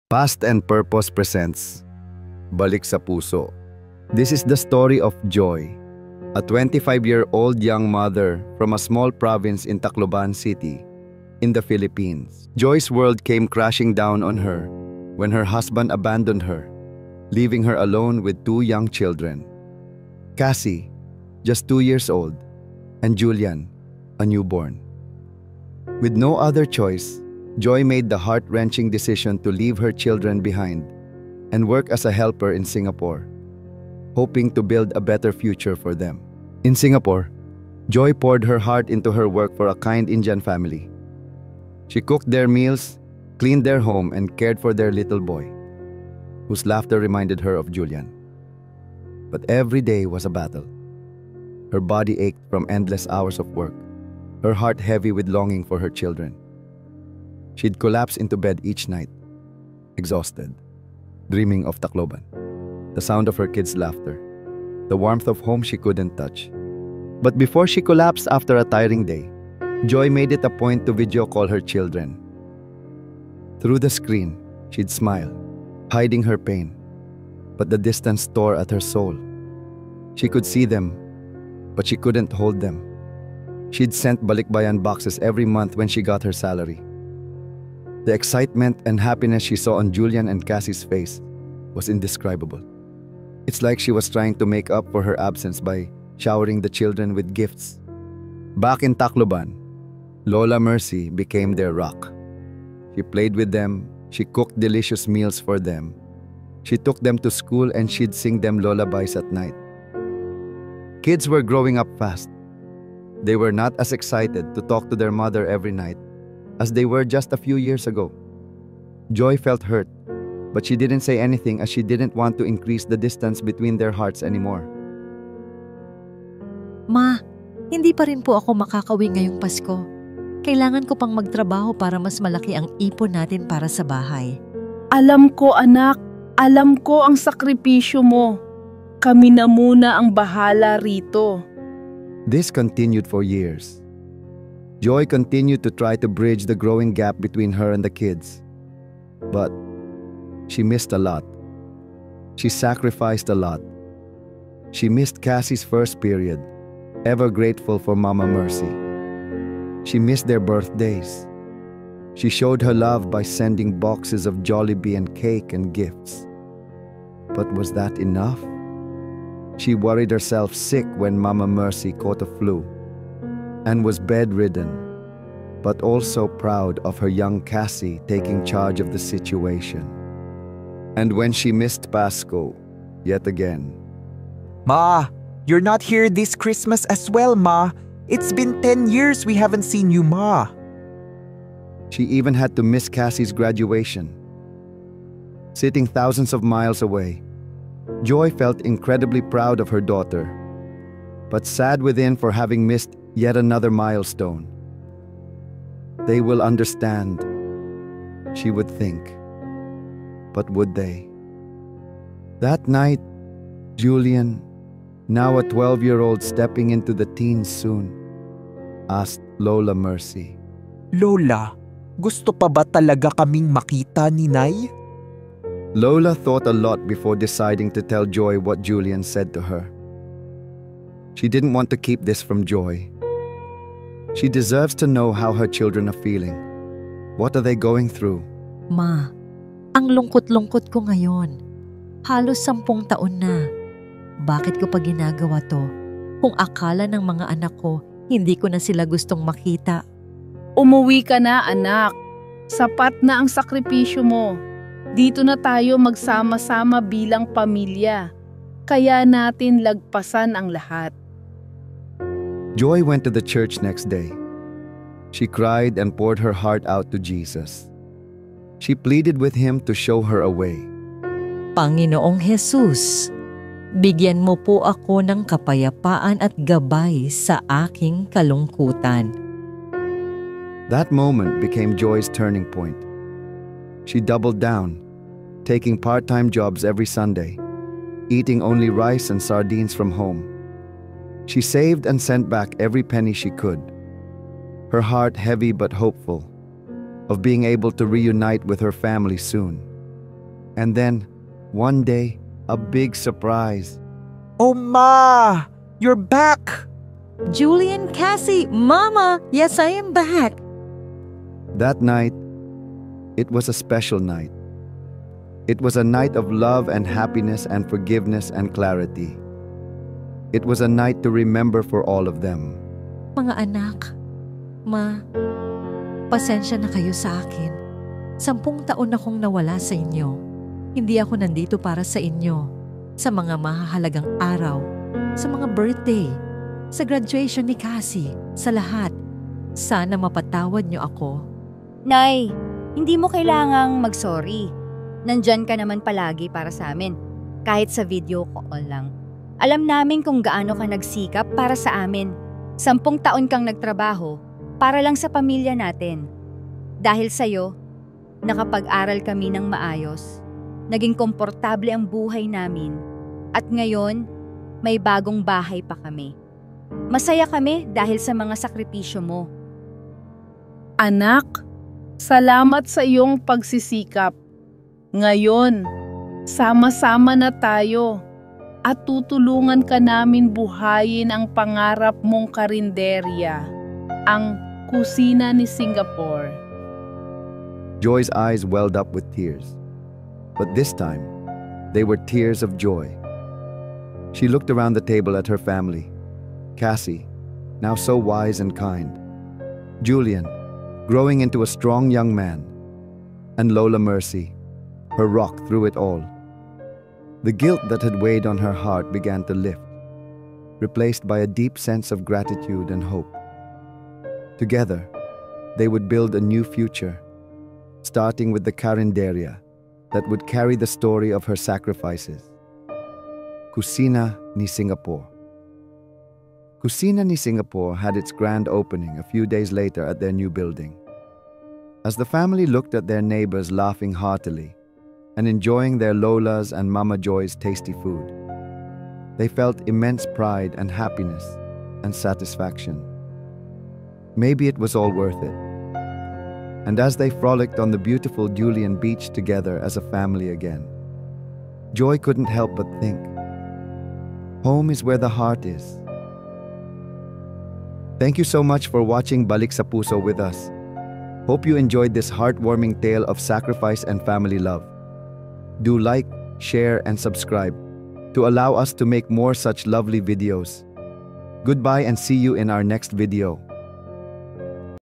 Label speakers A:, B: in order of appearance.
A: Past and Purpose presents Balik sa Puso. This is the story of Joy, a 25-year-old young mother from a small province in Tacloban City, in the Philippines. Joy's world came crashing down on her when her husband abandoned her, leaving her alone with two young children. Cassie, just 2 years old, and Julian, a newborn. With no other choice, Joy made the heart-wrenching decision to leave her children behind and work as a helper in Singapore, hoping to build a better future for them. In Singapore, Joy poured her heart into her work for a kind Indian family. She cooked their meals, cleaned their home, and cared for their little boy, whose laughter reminded her of Julian. But every day was a battle. Her body ached from endless hours of work, her heart heavy with longing for her children. She'd collapse into bed each night, exhausted, dreaming of Tacloban, the sound of her kids' laughter, the warmth of home she couldn't touch. But before she collapsed after a tiring day, Joy made it a point to video call her children. Through the screen, she'd smile, hiding her pain, but the distance tore at her soul. She could see them, but she couldn't hold them. She'd sent balikbayan boxes every month when she got her salary. The excitement and happiness she saw on Julian and Cassie's face was indescribable. It's like she was trying to make up for her absence by showering the children with gifts. Back in Tacloban, Lola Mercy became their rock. She played with them, she cooked delicious meals for them. She took them to school and she'd sing them lullabies at night. Kids were growing up fast. They were not as excited to talk to their mother every night as they were just a few years ago. Joy felt hurt, but she didn't say anything as she didn't want to increase the distance between their hearts anymore.
B: Ma, hindi pa rin po ako makakauwi ngayong Pasko. Kailangan ko pang magtrabaho para mas malaki ang ipon natin para sa bahay.
C: Alam ko, anak. Alam ko ang sakripisyo mo. Kami na muna ang bahala rito.
A: This continued for years. Joy continued to try to bridge the growing gap between her and the kids. But she missed a lot. She sacrificed a lot. She missed Cassie's first period, ever grateful for Mama Mercy. She missed their birthdays. She showed her love by sending boxes of Jollibee and cake and gifts. But was that enough? She worried herself sick when Mama Mercy caught a flu and was bedridden, but also proud of her young Cassie taking charge of the situation. And when she missed Pasko, yet again.
D: Ma, you're not here this Christmas as well, Ma. It's been 10 years we haven't seen you, Ma.
A: She even had to miss Cassie's graduation. Sitting thousands of miles away, Joy felt incredibly proud of her daughter, but sad within for having missed yet another milestone. They will understand, she would think. But would they? That night, Julian, now a 12-year-old stepping into the teens soon, asked Lola Mercy,
D: Lola, gusto pa ba talaga kaming makita ni Nay?
A: Lola thought a lot before deciding to tell Joy what Julian said to her. She didn't want to keep this from Joy. She deserves to know how her children are feeling. What are they going through?
B: Ma, ang lungkot-lungkot ko ngayon. Halos 10 taon na. Bakit ko pa ginagawa to? Kung akala ng mga anak ko, hindi ko na sila gustong makita.
C: Umuwi ka na, anak. Sapat na ang sakripisyo mo. Dito na tayo magsama-sama bilang pamilya. Kaya natin lagpasan ang lahat.
A: Joy went to the church next day. She cried and poured her heart out to Jesus. She pleaded with him to show her a way.
B: Panginoong Jesus, bigyan mo po ako ng kapayapaan at gabay sa aking kalungkutan.
A: That moment became Joy's turning point. She doubled down, taking part-time jobs every Sunday, eating only rice and sardines from home. She saved and sent back every penny she could, her heart heavy but hopeful, of being able to reunite with her family soon. And then, one day, a big surprise.
D: Oh, Ma! You're back!
B: Julian, Cassie, Mama, yes, I am back.
A: That night, it was a special night. It was a night of love and happiness and forgiveness and clarity. It was a night to remember for all of them.
B: Mga anak, Ma, pasensya na kayo sa akin. 10 taon akong nawala sa inyo. Hindi ako nandito para sa inyo. Sa mga mahahalagang araw, sa mga birthday, sa graduation ni Cassie, sa lahat. Sana mapatawad niyo ako.
E: Nay, hindi mo kailangang mag-sorry. Nandyan ka naman palagi para sa amin, kahit sa video call lang. Alam namin kung gaano ka nagsikap para sa amin. 10 taon kang nagtrabaho para lang sa pamilya natin. Dahil sa'yo, nakapag-aral kami ng maayos. Naging komportable ang buhay namin. At ngayon, may bagong bahay pa kami. Masaya kami dahil sa mga sakripisyo mo.
C: Anak, salamat sa iyong pagsisikap. Ngayon, sama-sama na tayo at tutulungan ka namin buhayin ang pangarap mong karinderya, ang kusina ni Singapore.
A: Joy's eyes welled up with tears. But this time, they were tears of joy. She looked around the table at her family. Cassie, now so wise and kind. Julian, growing into a strong young man. And Lola Mercy, her rock through it all. The guilt that had weighed on her heart began to lift, replaced by a deep sense of gratitude and hope. Together, they would build a new future, starting with the carinderia that would carry the story of her sacrifices. Kusina ni Singapore. Kusina ni Singapore had its grand opening a few days later at their new building. As the family looked at their neighbors laughing heartily and enjoying their Lola's and Mama Joy's tasty food, they felt immense pride and happiness and satisfaction. Maybe it was all worth it. And as they frolicked on the beautiful Julian beach together as a family again, Joy couldn't help but think, home is where the heart is. Thank you so much for watching Balik sa Puso with us. Hope you enjoyed this heartwarming tale of sacrifice and family love. Do like, share, and subscribe to allow us to make more such lovely videos. Goodbye and see you in our next video.